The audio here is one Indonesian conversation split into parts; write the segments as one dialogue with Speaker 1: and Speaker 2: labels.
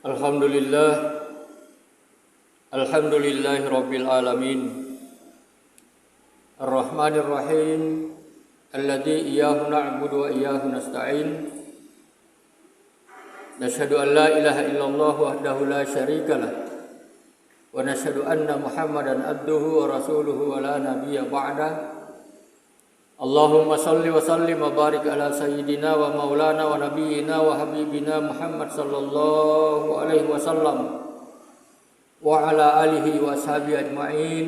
Speaker 1: Alhamdulillah, alhamdulillahi rabbil alamin, ar-rahmanir rahim, alladzi iyyahu na'budu wa iyyahu nasta'in. Nashhadu an la ilaha illallah wahdahu la syarika lah, wa nashhadu anna Muhammadan abduhu wa rasuluhu wa la nabiyya ba'da. Allahumma salli wa sallim wa barik ala sayyidina wa maulana wa nabiyyina wa habibina Muhammad sallallahu alaihi wasallam wa ala alihi wa ashabihi ajma'in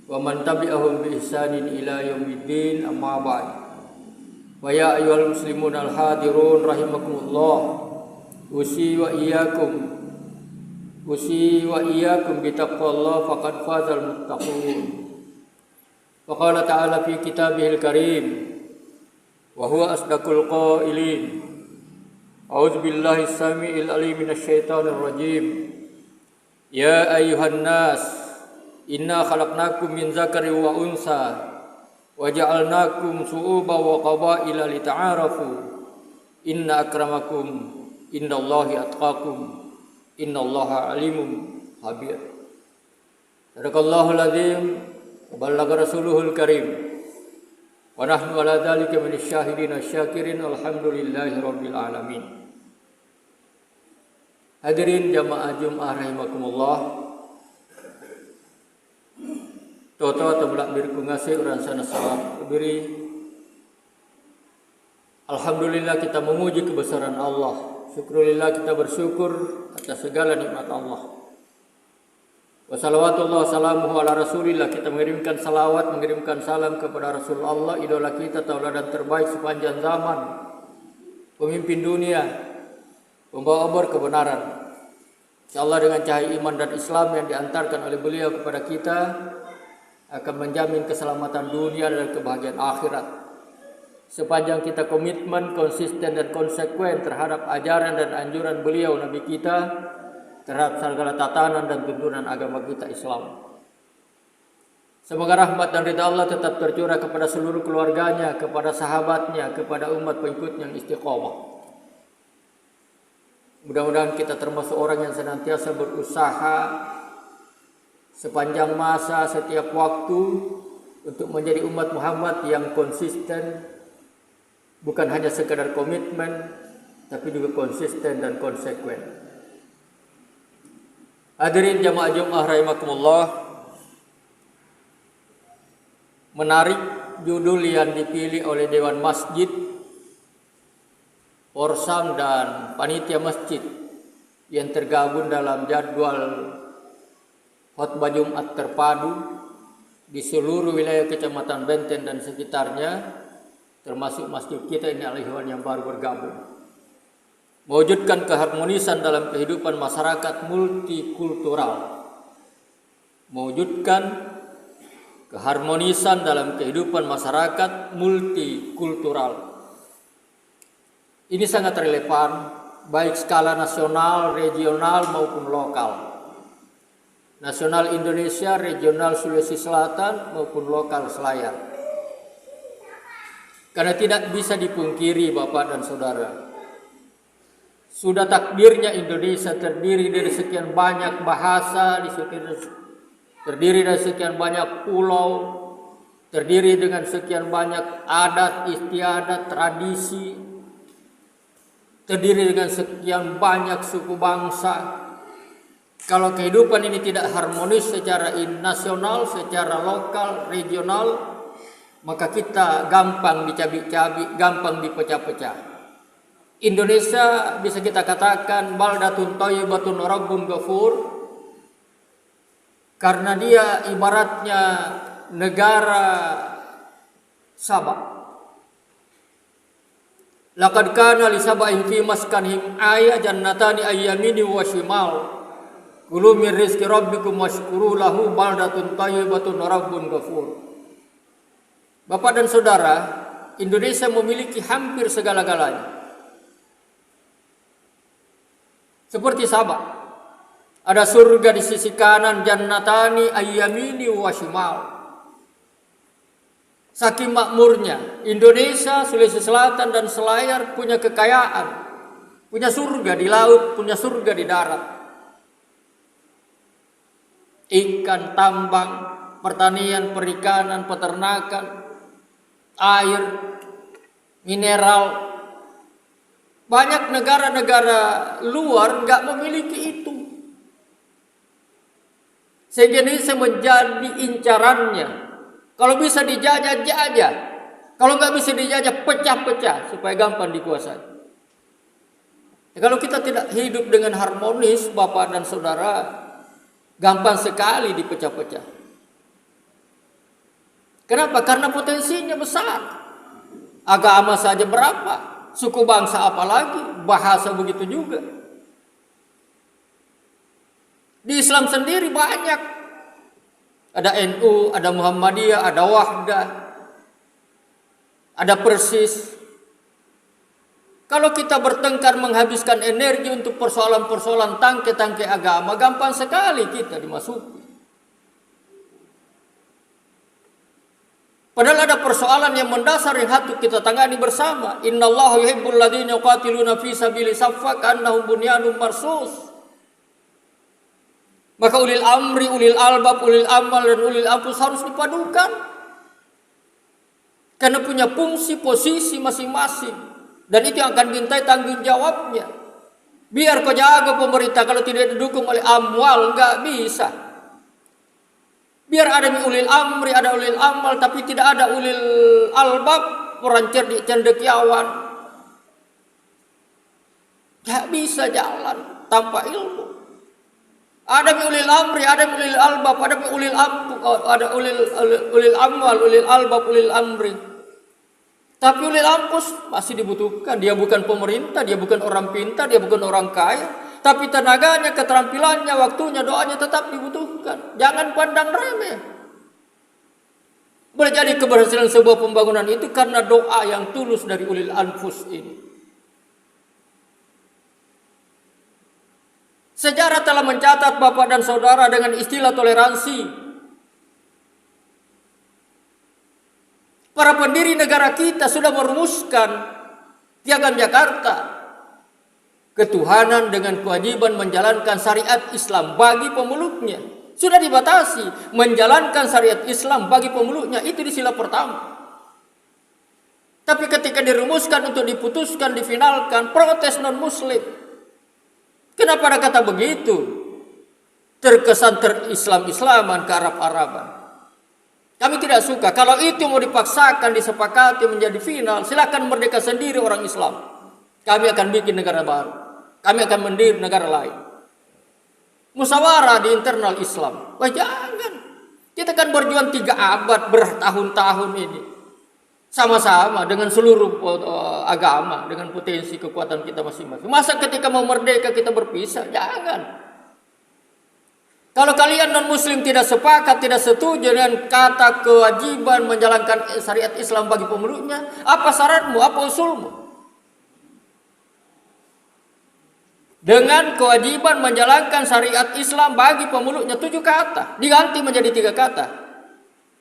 Speaker 1: wa man tabi'ahum bi ihsanin ila yaumiddin, amma ba'd. Wa ya ayyuhal muslimun al hadirun rahimakumullah, usi wa iyyakum bi taqwallah faqad fazal muttaqun. Faqala ta'ala fi kitabihil karim wa huwa asdaqul qailin. A'udzu billahi as-sami'il 'alim minasy syaithanir rajim. Ya ayyuhan nas, inna khalaqnakum min dzakarin wa unsa wa ja'alnakum syu'uban wa qabaila lita'arafu. Inna akramakum indallahi atqakum. Innallaha alimun khabir. Sadaqallahul azim. Balagha rasuluhul karim wa nahnu ala dzalika minisy syahidin asy-syakirin, alhamdulillahi rabbil alamin. Hadirin jamaah Jumat rahimakumullah, toto tabla bir kungasih urang sana salam beri. Alhamdulillah kita memuji kebesaran Allah, syukurillah kita bersyukur atas segala nikmat Allah. Wassalawatullah salamuhu ala rasulillah, kita mengirimkan salawat, mengirimkan salam kepada Rasulullah, idola kita, tauladan terbaik sepanjang zaman, pemimpin dunia, pembawa obor kebenaran. InsyaAllah dengan cahaya iman dan Islam yang diantarkan oleh beliau kepada kita akan menjamin keselamatan dunia dan kebahagiaan akhirat. Sepanjang kita komitmen, konsisten dan konsekuen terhadap ajaran dan anjuran beliau Nabi kita, terhadap segala tatanan dan tuntunan agama kita Islam. Semoga rahmat dan ridha Allah tetap tercurah kepada seluruh keluarganya, kepada sahabatnya, kepada umat pengikutnya yang istiqomah. Mudah-mudahan kita termasuk orang yang senantiasa berusaha sepanjang masa, setiap waktu untuk menjadi umat Muhammad yang konsisten, bukan hanya sekadar komitmen, tapi juga konsisten dan konsekuen. Hadirin jamaah Jumat rahimakumullah, menarik judul yang dipilih oleh Dewan Masjid, Porsam dan panitia masjid yang tergabung dalam jadwal khotbah Jumat terpadu di seluruh wilayah Kecamatan Benten dan sekitarnya, termasuk masjid kita ini Al-Ihwan yang baru bergabung. Mewujudkan keharmonisan dalam kehidupan masyarakat multikultural. Mewujudkan keharmonisan dalam kehidupan masyarakat multikultural. Ini sangat relevan baik skala nasional, regional maupun lokal. Nasional Indonesia, regional Sulawesi Selatan maupun lokal Selayar. Karena tidak bisa dipungkiri Bapak dan Saudara, sudah takdirnya Indonesia terdiri dari sekian banyak bahasa, terdiri dari sekian banyak pulau, terdiri dengan sekian banyak adat istiadat, tradisi, terdiri dengan sekian banyak suku bangsa. Kalau kehidupan ini tidak harmonis secara nasional, secara lokal, regional, maka kita gampang dicabik-cabik, gampang dipecah-pecah. Indonesia bisa kita katakan baldatun thayyibatun rabbun ghafur, karena dia ibaratnya negara Sabah. Laqad kana li sab'in fi maskanihim ayat jannatani ayyamini wa shimal. Kulu min rizqi rabbikum washkuru lahu baldatun thayyibatun rabbun ghafur. Bapak dan Saudara, Indonesia memiliki hampir segala-galanya. Seperti Sabah, ada surga di sisi kanan, jannatani ayyamini wa shimal. Saking makmurnya, Indonesia, Sulawesi Selatan dan Selayar punya kekayaan. punya surga di laut, punya surga di darat. Ikan, tambang, pertanian, perikanan, peternakan, air, mineral. Banyak negara-negara luar nggak memiliki itu. Sehingga Indonesia menjadi incarannya. Kalau bisa dijajah, jajah. Kalau nggak bisa dijajah, pecah-pecah supaya gampang dikuasai. Kalau kita tidak hidup dengan harmonis, Bapak dan Saudara, gampang sekali dipecah-pecah. Kenapa? Karena potensinya besar. Agama saja berapa? Suku bangsa apalagi? Bahasa begitu juga. Di Islam sendiri banyak. Ada NU, ada Muhammadiyah, ada Wahdah, ada Persis. Kalau kita bertengkar menghabiskan energi untuk persoalan-persoalan tangke-tangke agama, gampang sekali kita dimasuki. Padahal ada persoalan yang mendasar yang harus kita tangani bersama. Innallaha yuhibbul ladzina yuqatiluna fi sabili saffa ka'annahum bunyanun marsus. Maka ulil amri, ulil albab, ulil amal dan ulil anfus harus dipadukan. Karena punya fungsi posisi masing-masing. Dan itu yang akan dimintai tanggung jawabnya. Biar kau jaga pemerintah kalau tidak didukung oleh amwal, enggak bisa. Biar ada ulil amri, ada ulil amal, tapi tidak ada ulil albab, orang cerdik cendekiawan. Enggak bisa jalan tanpa ilmu. Ada ulil amri, ada ulil albab, ada ulil amal, ulil albab, ulil amri. Tapi ulil ampus masih dibutuhkan. Dia bukan pemerintah, dia bukan orang pintar, dia bukan orang kaya. Tapi tenaganya, keterampilannya, waktunya, doanya tetap dibutuhkan. Jangan pandang remeh. Boleh jadi keberhasilan sebuah pembangunan itu karena doa yang tulus dari ulil anfus ini. Sejarah telah mencatat Bapak dan Saudara dengan istilah toleransi. Para pendiri negara kita sudah merumuskan Piagam Jakarta. Ketuhanan dengan kewajiban menjalankan syariat Islam bagi pemeluknya. Sudah dibatasi. Menjalankan syariat Islam bagi pemeluknya. Itu di sila pertama. Tapi ketika dirumuskan untuk diputuskan, difinalkan, protes non-muslim. Kenapa ada kata begitu? Terkesan terislam-islaman ke Arab-Araban. Kami tidak suka. Kalau itu mau dipaksakan, disepakati menjadi final, silakan merdeka sendiri orang Islam. Kami akan bikin negara baru. Kami akan mendirikan negara lain. Musyawarah di internal Islam. Wah jangan. Kita kan berjuang 3 abad bertahun-tahun ini. Sama-sama dengan seluruh agama, dengan potensi kekuatan kita masing-masing. Masa ketika mau merdeka kita berpisah? Jangan. Kalau kalian non-muslim tidak sepakat, tidak setuju dengan kata kewajiban menjalankan syariat Islam bagi pemeluknya, apa syaratmu, apa usulmu? Dengan kewajiban menjalankan syariat Islam bagi pemeluknya 7 kata, diganti menjadi 3 kata.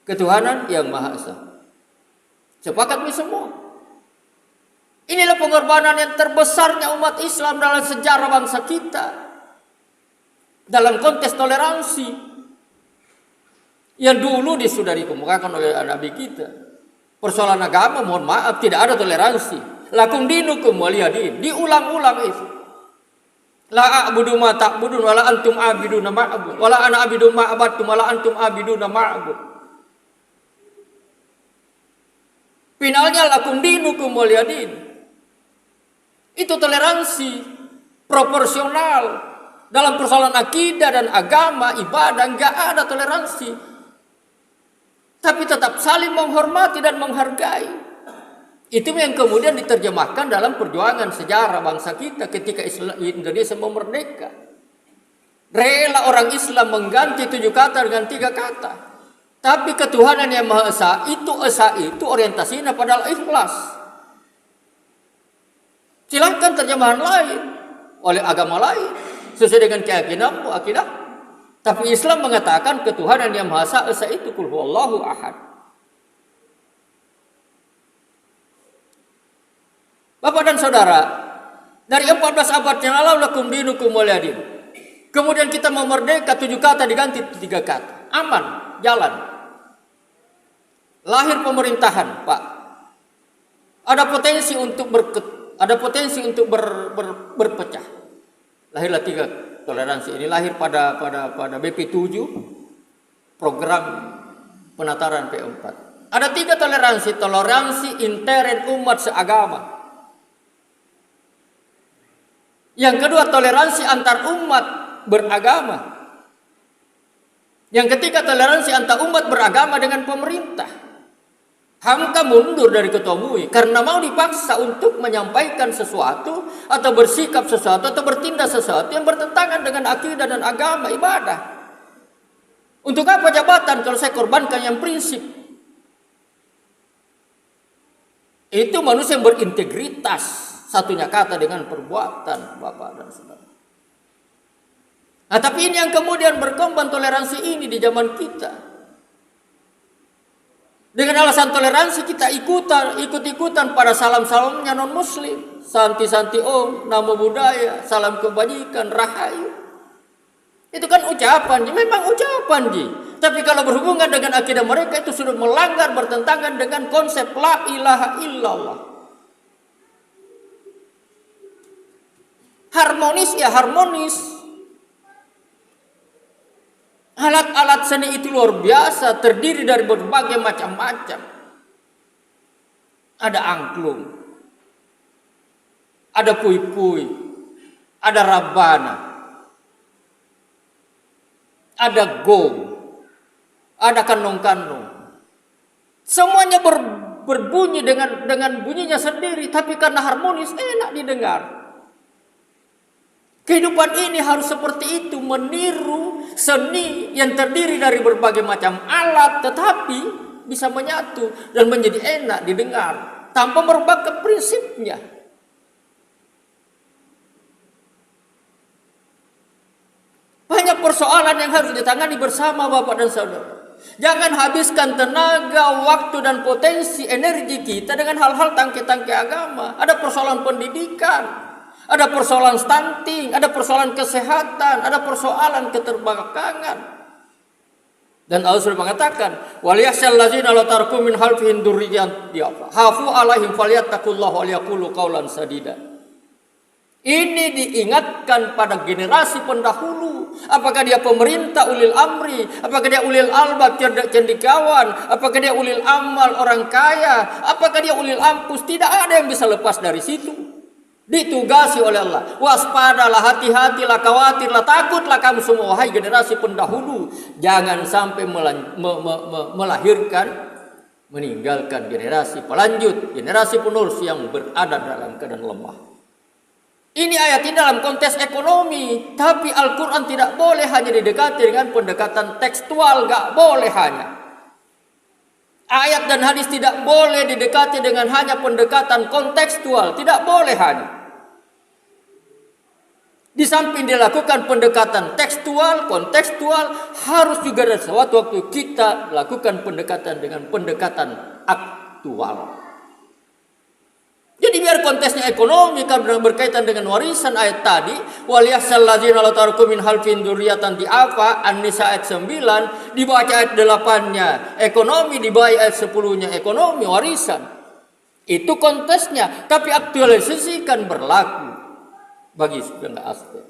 Speaker 1: Ketuhanan yang Maha Esa. Sepakat nih semua. Inilah pengorbanan yang terbesarnya umat Islam dalam sejarah bangsa kita. Dalam konteks toleransi yang dulu sudah dikemukakan oleh Nabi kita. Persoalan agama, mohon maaf, tidak ada toleransi. Lakum dinukum waliyadin. Diulang-ulang itu. La a'budu ma ta'budun wala antum abiduna ma'abud. Wala ana abidu ma abadtum wala antum abiduna ma'abud. Finalnya lakum dinukum waliyadin. Itu toleransi proporsional. Dalam persoalan akidah dan agama, ibadah, enggak ada toleransi. Tapi tetap saling menghormati dan menghargai. Itu yang kemudian diterjemahkan dalam perjuangan sejarah bangsa kita ketika Indonesia mau merdeka. Rela orang Islam mengganti 7 kata dengan 3 kata. Tapi ketuhanan yang Maha Esa itu orientasinya pada ikhlas. Silahkan terjemahan lain oleh agama lain. Sesuai dengan keyakinanmu, akidah. Tapi Islam mengatakan ketuhanan yang Maha Esa itu qul huwallahu ahad. Bapak dan Saudara, Dari 14 abad yang lalu, lakum dinukum waliya din. Kemudian kita mau merdeka, 7 kata diganti 3 kata. Aman, jalan. Lahir pemerintahan, Pak. Ada potensi untuk berpecah. Lahirlah 3 toleransi ini. Lahir pada BP7, program penataran P4. Ada 3 toleransi. Toleransi intern umat seagama. Yang kedua, toleransi antar umat beragama. Yang ketiga, toleransi antar umat beragama dengan pemerintah. Hamka mundur dari Ketua MUI karena mau dipaksa untuk menyampaikan sesuatu atau bersikap sesuatu atau bertindak sesuatu yang bertentangan dengan akidah dan agama, ibadah. Untuk apa jabatan kalau saya korbankan yang prinsip? Itu manusia yang berintegritas. Satunya kata dengan perbuatan, Bapak dan Saudara. Nah, tapi ini yang kemudian berkembang toleransi ini di zaman kita. Dengan alasan toleransi kita ikut-ikutan pada salam-salamnya non-muslim. Santi-santi om, nama budaya, salam kebajikan, rahayu. Itu kan ucapan, memang ucapan. Tapi kalau berhubungan dengan akidah mereka itu sudah melanggar, bertentangan dengan konsep la ilaha illallah. Harmonis ya harmonis. Alat-alat seni itu luar biasa, terdiri dari berbagai macam-macam. Ada angklung, ada pui-pui, ada rabana, ada gong, ada kanong-kanong. Semuanya berbunyi dengan bunyinya sendiri, tapi karena harmonis enak didengar. Kehidupan ini harus seperti itu, meniru seni yang terdiri dari berbagai macam alat, tetapi bisa menyatu dan menjadi enak didengar tanpa merubah ke prinsipnya. Banyak persoalan yang harus ditangani bersama Bapak dan Saudara. Jangan habiskan tenaga, waktu dan potensi energi kita dengan hal-hal tangke-tangke agama. Ada persoalan pendidikan, ada persoalan stunting, ada persoalan kesehatan, ada persoalan keterbelakangan. Dan Allah sudah mengatakan, "Waliyahsyal ladzina la tarku min khalfihim dzurriyyatan hafu alaihim falyattaqullaha wa liyaqulu qawlan sadida." Ini diingatkan pada generasi pendahulu. Apakah dia pemerintah ulil amri, apakah dia ulil albab cendekiawan, apakah dia ulil amal orang kaya, apakah dia ulil ampus, tidak ada yang bisa lepas dari situ. Ditugasi oleh Allah. Waspadalah, hati-hatilah, khawatirlah, takutlah kamu semua wahai generasi pendahulu. Jangan sampai melahirkan, meninggalkan generasi pelanjut, generasi penerus yang berada dalam keadaan lemah. Ini ayat ini dalam konteks ekonomi, tapi Al-Quran tidak boleh hanya didekati dengan pendekatan tekstual, gak boleh hanya. Ayat dan hadis tidak boleh didekati dengan hanya pendekatan kontekstual, tidak boleh hanya. Di samping dilakukan pendekatan tekstual, kontekstual, harus juga ada suatu waktu kita lakukan pendekatan dengan pendekatan aktual. Jadi biar konteksnya ekonomi karena berkaitan dengan warisan ayat tadi, waliyahsyal ladzina la tarku min khalfihim dzurriyyatan di'afa An-Nisa ayat 9, dibaca ayat 8-nya ekonomi, dibaca ayat 10-nya ekonomi warisan. Itu konteksnya, tapi aktualisasikan berlaku bagi segala aspek.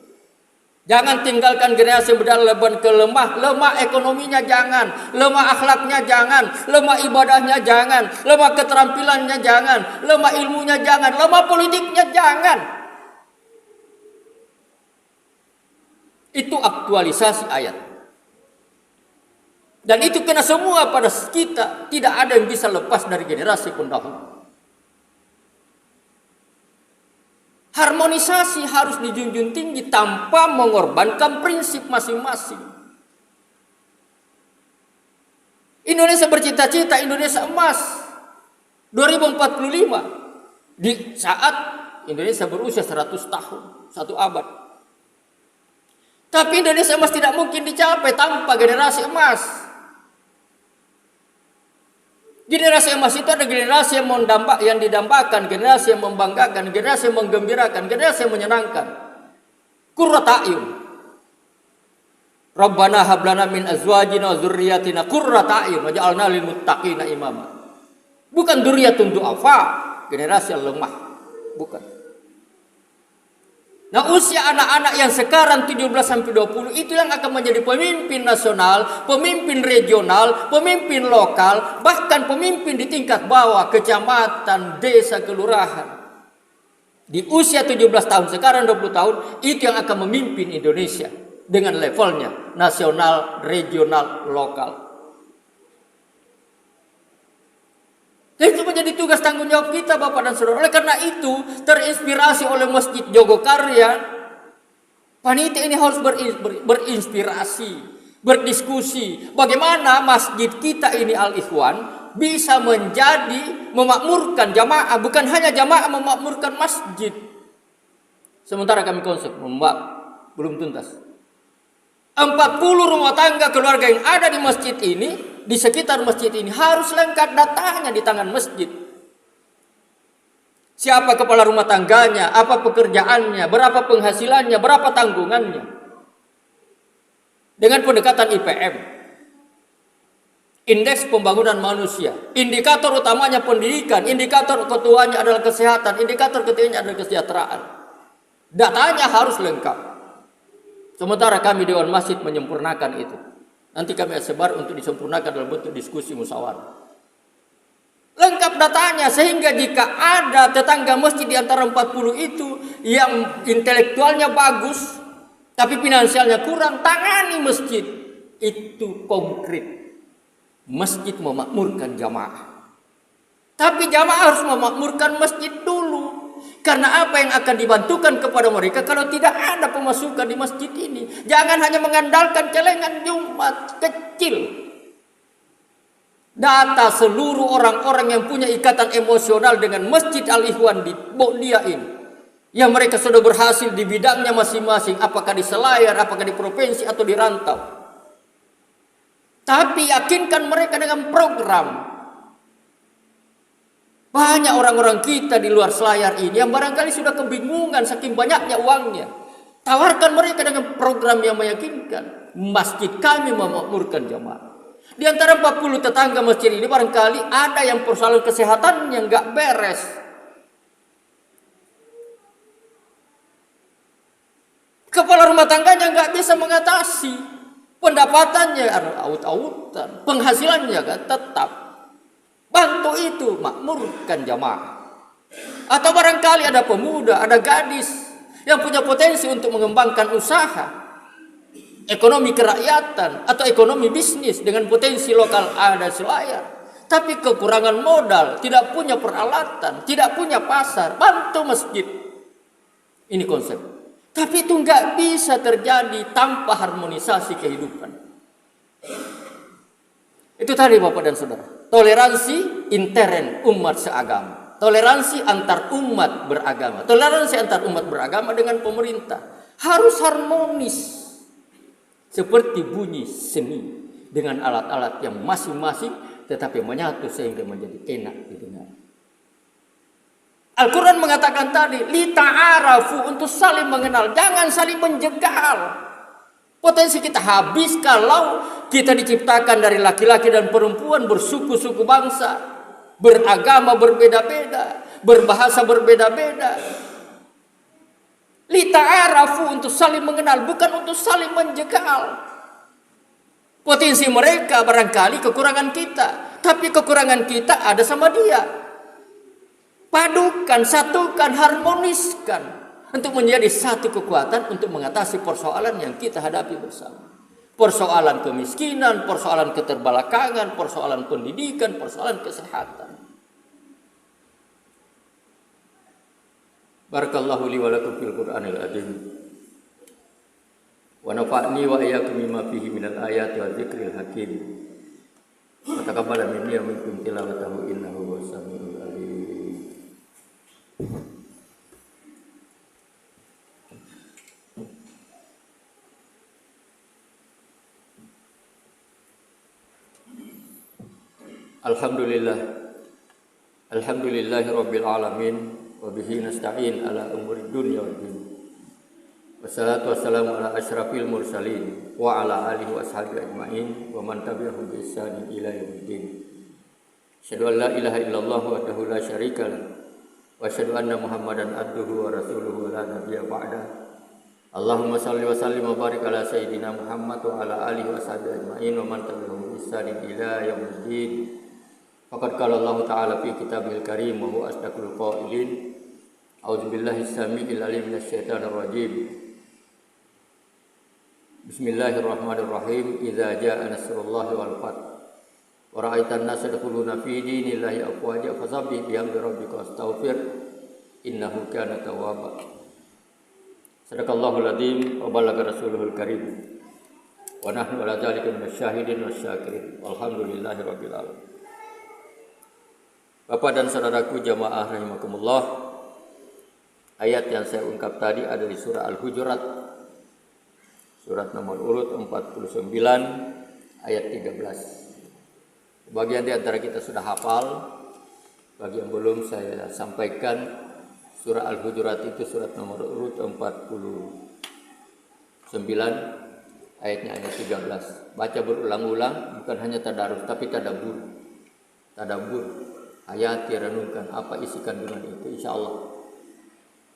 Speaker 1: Jangan tinggalkan generasi yang berleban ke lemah ekonominya jangan, lemah akhlaknya jangan, lemah ibadahnya jangan, lemah keterampilannya jangan, lemah ilmunya jangan, lemah politiknya jangan. Itu aktualisasi ayat. Dan itu kena semua pada kita, tidak ada yang bisa lepas dari generasi pendahulu. Harmonisasi harus dijunjung tinggi tanpa mengorbankan prinsip masing-masing. Indonesia bercita-cita Indonesia emas 2045 di saat Indonesia berusia 100 tahun, 1 abad. Tapi Indonesia emas tidak mungkin dicapai tanpa generasi emas. Generasi emas itu ada generasi yang didambakan, generasi yang membanggakan, generasi yang menggembirakan, generasi yang menyenangkan. Qurrata a'yun. Rabbana hab lana min azwajina wa dzurriyyatina qurrata a'yun waj'alna lil muttaqina imama. Bukan dzurriyyatun du'afa, generasi yang lemah. Bukan. Nah, usia anak-anak yang sekarang 17 sampai 20 itu yang akan menjadi pemimpin nasional, pemimpin regional, pemimpin lokal, bahkan pemimpin di tingkat bawah, kecamatan, desa, kelurahan. Di usia 17 tahun, sekarang 20 tahun, itu yang akan memimpin Indonesia dengan levelnya nasional, regional, lokal. Dan itu menjadi tugas tanggung jawab kita, Bapak dan Saudara. Oleh karena itu, terinspirasi oleh Masjid Jogokarya, panitia ini harus berinspirasi, berdiskusi. Bagaimana masjid kita ini Al-Ikhwan bisa menjadi memakmurkan jamaah. Bukan hanya jamaah memakmurkan masjid. Sementara kami konsep, Mbak, belum tuntas. 40 rumah tangga keluarga yang ada di masjid ini, di sekitar masjid ini harus lengkap datanya di tangan masjid. Siapa kepala rumah tangganya, apa pekerjaannya, berapa penghasilannya, berapa tanggungannya. Dengan pendekatan IPM, indeks pembangunan manusia, indikator utamanya pendidikan, indikator ketuanya adalah kesehatan, indikator ketiganya adalah kesejahteraan. Datanya harus lengkap. Sementara kami Dewan Masjid menyempurnakan itu. Nanti kami sebar untuk disempurnakan dalam bentuk diskusi musyawarah. Lengkap datanya sehingga jika ada tetangga masjid di antara 40 itu yang intelektualnya bagus tapi finansialnya kurang, tangani masjid. Itu konkret. Masjid memakmurkan jamaah. Tapi jamaah harus memakmurkan masjid dulu. Karena apa yang akan dibantukan kepada mereka kalau tidak ada pemasukan di masjid ini? Jangan hanya mengandalkan celengan Jumat kecil. Data seluruh orang-orang yang punya ikatan emosional dengan Masjid Al-Ikhwan di Bogdia ini, yang mereka sudah berhasil di bidangnya masing-masing, apakah di Selayar, apakah di provinsi atau di rantau. Tapi yakinkan mereka dengan program. Banyak orang-orang kita di luar Selayar ini yang barangkali sudah kebingungan saking banyaknya uangnya. Tawarkan mereka dengan program yang meyakinkan. Masjid kami memakmurkan jamaah. Di antara 40 tetangga masjid ini barangkali ada yang persoalan kesehatan yang nggak beres. Kepala rumah tangganya nggak bisa mengatasi. Pendapatannya aut-autan, penghasilannya kan tetap. Bantu itu, makmurkan jamaah. Atau barangkali ada pemuda, ada gadis yang punya potensi untuk mengembangkan usaha, ekonomi kerakyatan atau ekonomi bisnis dengan potensi lokal ada Selayar. Tapi kekurangan modal, tidak punya peralatan, tidak punya pasar, bantu masjid. Ini konsep. Tapi itu nggak bisa terjadi tanpa harmonisasi kehidupan. Itu tadi Bapak dan Saudara. Toleransi intern umat seagama. Toleransi antar umat beragama. Toleransi antar umat beragama dengan pemerintah. Harus harmonis. Seperti bunyi seni. Dengan alat-alat yang masing-masing tetapi menyatu sehingga menjadi enak didengar. Al-Quran mengatakan tadi, li ta'arafu, untuk saling mengenal. Jangan saling menjegal. Potensi kita habis kalau kita diciptakan dari laki-laki dan perempuan bersuku-suku bangsa, beragama berbeda-beda, berbahasa berbeda-beda. Li ta'arafu, untuk saling mengenal, bukan untuk saling menjegal. Potensi mereka barangkali kekurangan kita, tapi kekurangan kita ada sama dia. Padukan, satukan, harmoniskan untuk menjadi satu kekuatan untuk mengatasi persoalan yang kita hadapi bersama. Persoalan kemiskinan, persoalan keterbelakangan, persoalan pendidikan, persoalan kesehatan. Barakallahu li wa lakum fil Qur'anil azim. Wa nafa'ni wa iyyakum mimma fihi minal ayati wa dzikril hakim. Wa taqabbala minni wa minkum tilawatahu innahu huwas samiul alim. Alhamdulillah. Alhamdulillahi rabbil alamin wa bihi nasta'in ala umuri dunya wad din. Wassalatu wassalamu ala asyrafil mursalin wa ala alihi wa ashabihi ajmain wa man tabi'ahum bi ihsanin ila yaumiddin. Asyhadu an la ilaha illallah wahdahu la syarika lah wa asyhadu anna Muhammadan abduhu wa rasuluhu la nabiyya ba'da. Allahumma shalli wa sallim wa barik ala sayyidina Muhammad wa ala alihi wa ashabihi ajmain wa man tabi'ahum bi ihsanin ila yaumiddin. Faqad qala Allah Ta'ala fi kitabihil karim wa huwa asdaqul qailin. A'udzu billahi as-sami'il 'alim minasy syaithanir rajim. Bismillahirrahmanirrahim. Idza jaa'a nasrullahi wal fath wa ra'aitan nasa yadkhuluna fi dinillahi afwaja fasabbih bihamdi rabbika wastaghfir innahu kana tawwaba. Sadaqallahul adzim wa balagha rasuluhul karim. Wa nahnu 'ala dzalika minasyahidin wasyakirin. Walhamdulillahi rabbil alamin. Bapak dan saudaraku jamaah rahimakumullah, ayat yang saya ungkap tadi ada di surah Al-Hujurat, surat nomor urut 49 ayat 13. Bagian di antara kita sudah hafal, bagi yang belum saya sampaikan, surah Al-Hujurat itu surat nomor urut 49 ayatnya ayat 13. Baca berulang-ulang, bukan hanya tadarus tapi tadabbur. Hayati, renungkan apa isi kandungan itu, insya Allah.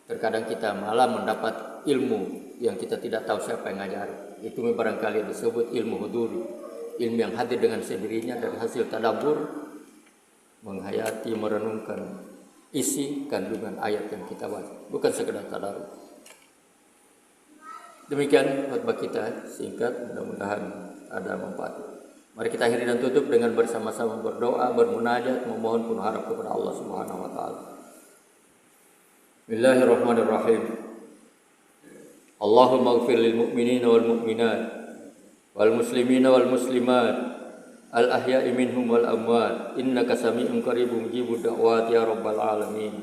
Speaker 1: Terkadang kita malah mendapat ilmu yang kita tidak tahu siapa yang ngajar. Itu barangkali disebut ilmu huduri, ilmu yang hadir dengan sendirinya dari hasil tadabbur, menghayati, merenungkan isi kandungan ayat yang kita baca, bukan sekedar tadarus. Demikian khutbah kita singkat, mudah-mudahan ada manfaat. Mari kita akhiri dan tutup dengan bersama-sama berdoa, bermunajat, memohon penuh harap kepada Allah Subhanahu wa taala. Bismillahirrahmanirrahim. Allahumma ighfir lil mu'minina wal mu'minat wal muslimina wal muslimat al ahya'i minhum wal amwat innaka sami'un qaribun mujibud da'wat ya rabbal alamin.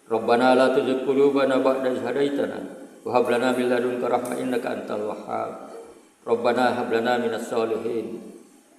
Speaker 1: Rabbana la tuzigh qulubana ba'da idh hadaitana wa hab lana min ladunka rahmah innaka antal wahhab. Rabbana hab lana minas solihin.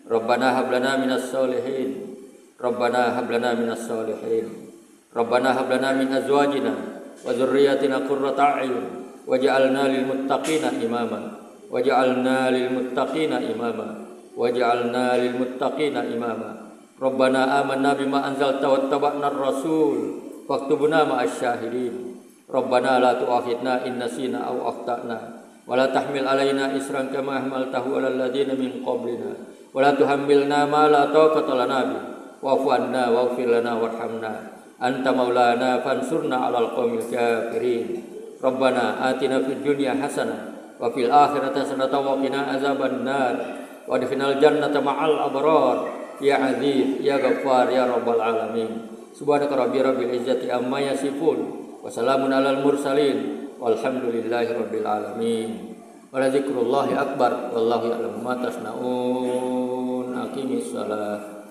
Speaker 1: Rabbana hab lana minas solihin. Rabbana hab lana minas solihin. Rabbana hab lana min azwajina wa dzurriyyatina qurrata a'yun waj'alna lil muttaqina imama waj'alna lil muttaqina imama waj'alna lil muttaqina imama. Rabbana amanna bima anzalta wattaba'na ar-rasul faktubna ma'asy syahidin. Rabbana la tu'akhidna in nasina aw akhtana wa la tahmil alaina isran kama hamaltahu 'alal ladzina min qablina wa la tuhammilna ma la taqata lana bi wa'fu 'anna waghfir lana warhamna anta maulana fansurna 'alal qaumil kafirin. Rabbana atina fid dunya hasanah wa fil akhirati hasanah wa qina azaban nar wa adkhilnal jannata ma'al abrar ya aziz ya ghaffar ya rabbal alamin. Subhanaka rabbil izzati amma yasifun wa salamun 'alal mursalin walhamdulillahi rabbil alamin. Wa dzikrullahi akbar wallahu ya'lamu ma tasnaun. Aqimis shalah.